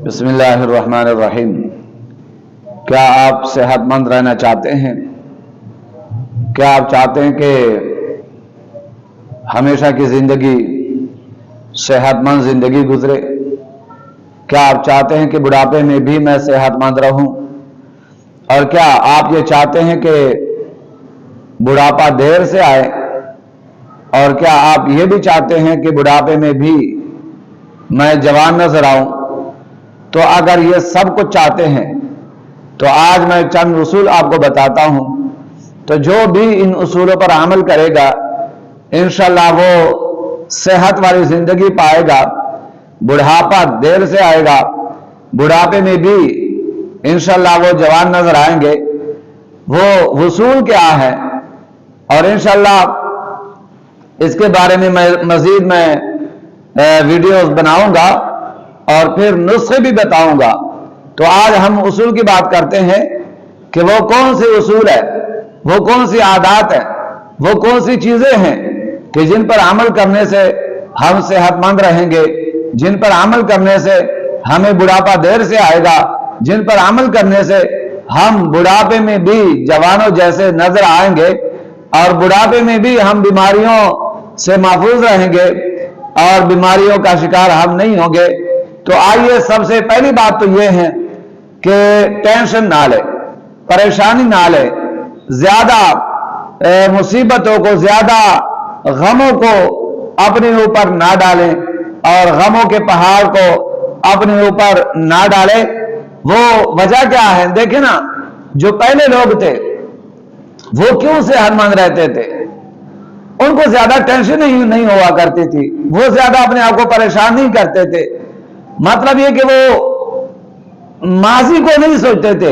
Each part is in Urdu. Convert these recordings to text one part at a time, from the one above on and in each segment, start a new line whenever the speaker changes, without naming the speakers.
بسم اللہ الرحمن الرحیم۔ کیا آپ صحت مند رہنا چاہتے ہیں؟ کیا آپ چاہتے ہیں کہ ہمیشہ کی زندگی صحت مند زندگی گزرے؟ کیا آپ چاہتے ہیں کہ بڑھاپے میں بھی میں صحت مند رہوں؟ اور کیا آپ یہ چاہتے ہیں کہ بڑھاپا دیر سے آئے؟ اور کیا آپ یہ بھی چاہتے ہیں کہ بڑھاپے میں بھی میں جوان نظر آؤں؟ تو اگر یہ سب کچھ چاہتے ہیں تو آج میں چند اصول آپ کو بتاتا ہوں، تو جو بھی ان اصولوں پر عمل کرے گا انشاءاللہ وہ صحت والی زندگی پائے گا، بڑھاپا دیر سے آئے گا، بڑھاپے میں بھی انشاءاللہ وہ جوان نظر آئیں گے۔ وہ اصول کیا ہے اور انشاءاللہ اس کے بارے میں مزید میں ویڈیوز بناؤں گا اور پھر نسخے بھی بتاؤں گا۔ تو آج ہم اصول کی بات کرتے ہیں کہ وہ کون سے اصول ہے، وہ کون سی عادات ہے، وہ کون سی چیزیں ہیں کہ جن پر عمل کرنے سے ہم صحت مند رہیں گے، جن پر عمل کرنے سے ہمیں بڑھاپا دیر سے آئے گا، جن پر عمل کرنے سے ہم بڑھاپے میں بھی جوانوں جیسے نظر آئیں گے اور بڑھاپے میں بھی ہم بیماریوں سے محفوظ رہیں گے اور بیماریوں کا شکار ہم نہیں ہوں گے۔ تو آئیے سب سے پہلی بات تو یہ ہے کہ ٹینشن نہ لے، پریشانی نہ لے، زیادہ مصیبتوں کو، زیادہ غموں کو اپنے اوپر نہ ڈالیں اور غموں کے پہاڑ کو اپنے اوپر نہ ڈالیں۔ وہ وجہ کیا ہے؟ دیکھیں نا، جو پہلے لوگ تھے وہ کیوں صحت مند رہتے تھے؟ ان کو زیادہ ٹینشن نہیں ہوا کرتی تھی، وہ زیادہ اپنے آپ کو پریشان نہیں کرتے تھے۔ مطلب یہ کہ وہ ماضی کو نہیں سوچتے تھے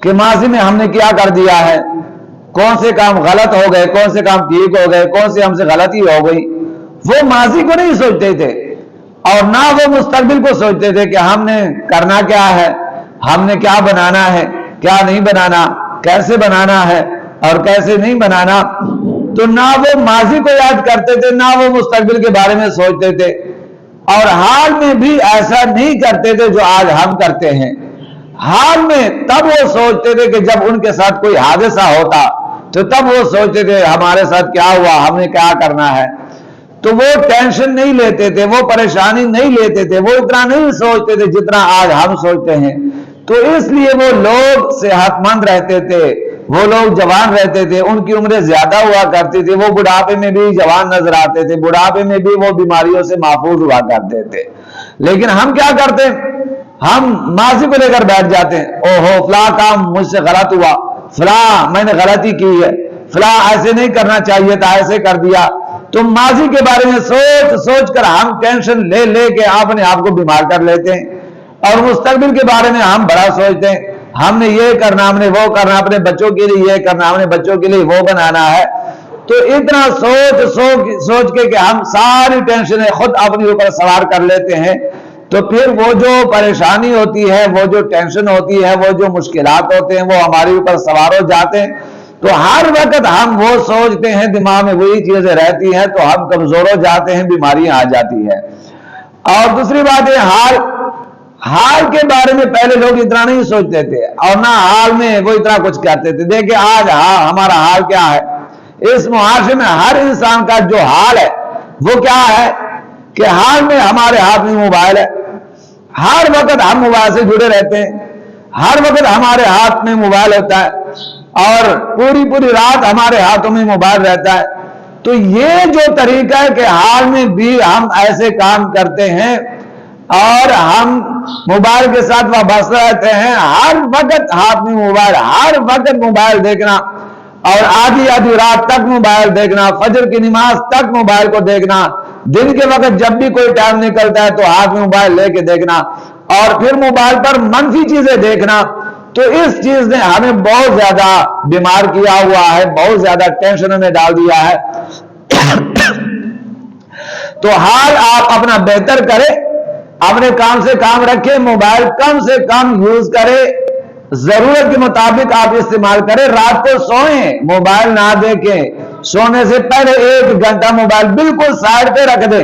کہ ماضی میں ہم نے کیا کر دیا ہے، کون سے کام غلط ہو گئے، کون سے کام ٹھیک ہو گئے، کون سے ہم سے غلطی ہو گئی۔ وہ ماضی کو نہیں سوچتے تھے اور نہ وہ مستقبل کو سوچتے تھے کہ ہم نے کرنا کیا ہے، ہم نے کیا بنانا ہے، کیا نہیں بنانا، کیسے بنانا ہے اور کیسے نہیں بنانا۔ تو نہ وہ ماضی کو یاد کرتے تھے، نہ وہ مستقبل کے بارے میں سوچتے تھے، اور حال میں بھی ایسا نہیں کرتے تھے جو آج ہم کرتے ہیں۔ حال میں تب وہ سوچتے تھے کہ جب ان کے ساتھ کوئی حادثہ ہوتا تو تب وہ سوچتے تھے ہمارے ساتھ کیا ہوا، ہم نے کیا کرنا ہے۔ تو وہ ٹینشن نہیں لیتے تھے، وہ پریشانی نہیں لیتے تھے، وہ اتنا نہیں سوچتے تھے جتنا آج ہم سوچتے ہیں۔ تو اس لیے وہ لوگ صحت مند رہتے تھے، وہ لوگ جوان رہتے تھے، ان کی عمریں زیادہ ہوا کرتی تھی، وہ بڑھاپے میں بھی جوان نظر آتے تھے، بڑھاپے میں بھی وہ بیماریوں سے محفوظ ہوا کرتے تھے۔ لیکن ہم کیا کرتے ہیں؟ ہم ماضی کو لے کر بیٹھ جاتے ہیں، اوہو فلاں کام مجھ سے غلط ہوا، فلاں میں نے غلطی کی ہے، فلاں ایسے نہیں کرنا چاہیے تھا، ایسے کر دیا۔ تو ماضی کے بارے میں سوچ کر ہم ٹینشن لے کے اپنے آپ کو بیمار کر لیتے ہیں، اور مستقبل کے بارے میں ہم بڑا سوچتے ہیں، ہم نے یہ کرنا، ہم نے وہ کرنا، اپنے بچوں کے لیے یہ کرنا، ہم نے بچوں کے لیے وہ بنانا ہے۔ تو اتنا سوچ کے کہ ہم ساری ٹینشنیں خود اپنے اوپر سوار کر لیتے ہیں، تو پھر وہ جو پریشانی ہوتی ہے، وہ جو ٹینشن ہوتی ہے، وہ جو مشکلات ہوتے ہیں، وہ ہمارے اوپر سوار ہو جاتے ہیں۔ تو ہر وقت ہم وہ سوچتے ہیں، دماغ میں وہی چیزیں رہتی ہیں، تو ہم کمزور ہو جاتے ہیں، بیماریاں آ جاتی ہیں۔ اور دوسری بات ہے، حال کے بارے میں پہلے لوگ اتنا نہیں سوچتے تھے اور نہ حال میں وہ اتنا کچھ کہتے تھے۔ دیکھیں آج ہمارا حال کیا ہے، اس معاشرے میں ہر انسان کا جو حال ہے وہ کیا ہے کہ حال میں ہمارے ہاتھ میں موبائل ہے، ہر وقت ہم موبائل سے جڑے رہتے ہیں، ہر وقت ہمارے ہاتھ میں موبائل ہوتا ہے اور پوری رات ہمارے ہاتھوں میں موبائل رہتا ہے۔ تو یہ جو طریقہ ہے کہ حال میں بھی ہم ایسے کام کرتے ہیں اور ہم موبائل کے ساتھ وابستہ رہتے ہیں، ہر وقت ہاتھ میں موبائل، ہر وقت موبائل دیکھنا، اور آدھی رات تک موبائل دیکھنا، فجر کی نماز تک موبائل کو دیکھنا، دن کے وقت جب بھی کوئی ٹائم نکلتا ہے تو ہاتھ میں موبائل لے کے دیکھنا، اور پھر موبائل پر منفی چیزیں دیکھنا۔ تو اس چیز نے ہمیں بہت زیادہ بیمار کیا ہوا ہے، بہت زیادہ ٹینشن میں ڈال دیا ہے۔ تو حال آپ اپنا بہتر کریں، اپنے کام سے کام رکھیں، موبائل کم سے کم یوز کریں، ضرورت کے مطابق آپ استعمال کریں۔ رات کو سوئیں موبائل نہ دیکھیں، سونے سے پہلے 1 گھنٹہ موبائل بالکل سائڈ پہ رکھ دیں،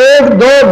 1-2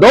2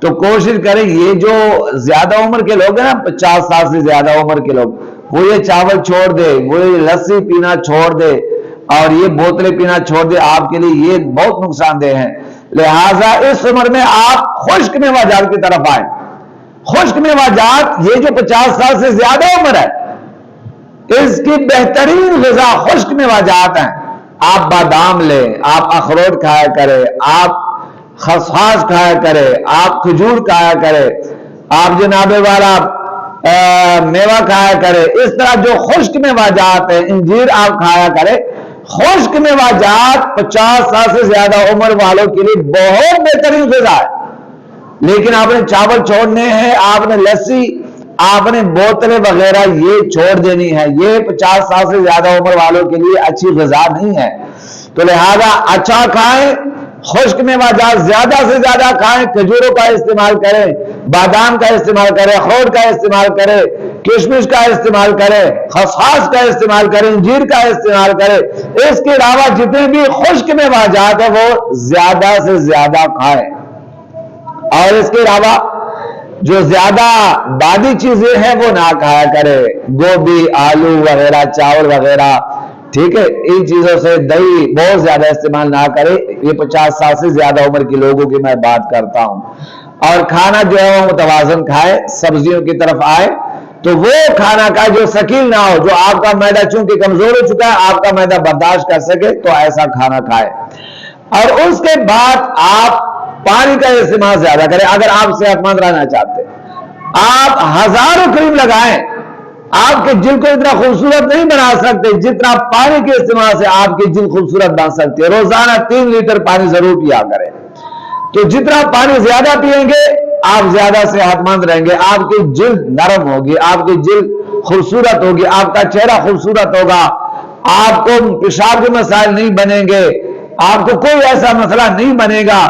تو کوشش کریں یہ جو زیادہ عمر کے لوگ ہیں نا 50 سال سے زیادہ عمر کے لوگ وہ یہ چاول چھوڑ دے, وہ یہ لسی پینا چھوڑ دے اور یہ بوتلیں پینا چھوڑ دے, آپ کے لیے یہ بہت نقصان دہ ہیں. لہٰذا اس عمر میں آپ خشک میوہ جات کی طرف آئیں. خشک میوہ جات یہ جو 50 سال سے زیادہ عمر ہے اس کی بہترین غذا خشک میوہ جات ہیں. آپ بادام لیں, آپ اخروٹ کھایا کریں, آپ خسخاس کھایا کرے, آپ کھجور کھایا کرے, آپ جناب والا میوہ کھایا کرے. اس طرح جو خشک میوہ جات ہیں انجیر آپ کھایا کرے. خشک میوہ جات 50 سال سے زیادہ عمر والوں کے لیے بہت بہترین غذا ہے. لیکن آپ نے چاول چھوڑنے ہیں, آپ نے لسی, آپ نے بوتلیں وغیرہ یہ چھوڑ دینی ہے. یہ 50 سال سے زیادہ عمر والوں کے لیے اچھی غذا نہیں ہے. تو لہذا اچھا کھائیں, خشک میوہ جات زیادہ سے زیادہ کھائیں, کھجوروں کا استعمال کریں, بادام کا استعمال کریں, اخروٹ کا استعمال کریں, کشمش کا استعمال کریں, خسخاس کا استعمال کریں, انجیر کا استعمال کریں. اس کے علاوہ جتنے بھی خشک میوہ جات ہیں وہ زیادہ سے زیادہ کھائیں. اور اس کے علاوہ جو زیادہ بادی چیزیں ہیں وہ نہ کھایا کرے, گوبھی, آلو وغیرہ, چاول وغیرہ, ٹھیک ہے, ان چیزوں سے دہی بہت زیادہ استعمال نہ کرے. یہ 50 سال سے زیادہ عمر کے لوگوں کی میں بات کرتا ہوں. اور کھانا جو ہے وہ متوازن کھائے, سبزیوں کی طرف آئے تو وہ کھانا کھائے جو ثقیل نہ ہو, جو آپ کا معدہ چونکہ کمزور ہو چکا ہے, آپ کا معدہ برداشت کر سکے تو ایسا کھانا کھائے. اور اس کے بعد آپ پانی کا استعمال زیادہ کریں. اگر آپ صحت مند رہنا چاہتے ہیں, آپ ہزاروں کریم لگائیں, آپ کے جلد کو اتنا خوبصورت نہیں بنا سکتے جتنا پانی کے استعمال سے آپ کی جلد خوبصورت بن سکتی ہے. روزانہ 3 لیٹر پانی ضرور پیا کریں. تو جتنا پانی زیادہ پیئیں گے آپ زیادہ صحت مند رہیں گے, آپ کی جلد نرم ہوگی, آپ کی جلد خوبصورت ہوگی, آپ کا چہرہ خوبصورت ہوگا, آپ کو پیشاب کے مسائل نہیں بنیں گے, آپ کو کوئی ایسا مسئلہ نہیں بنے گا.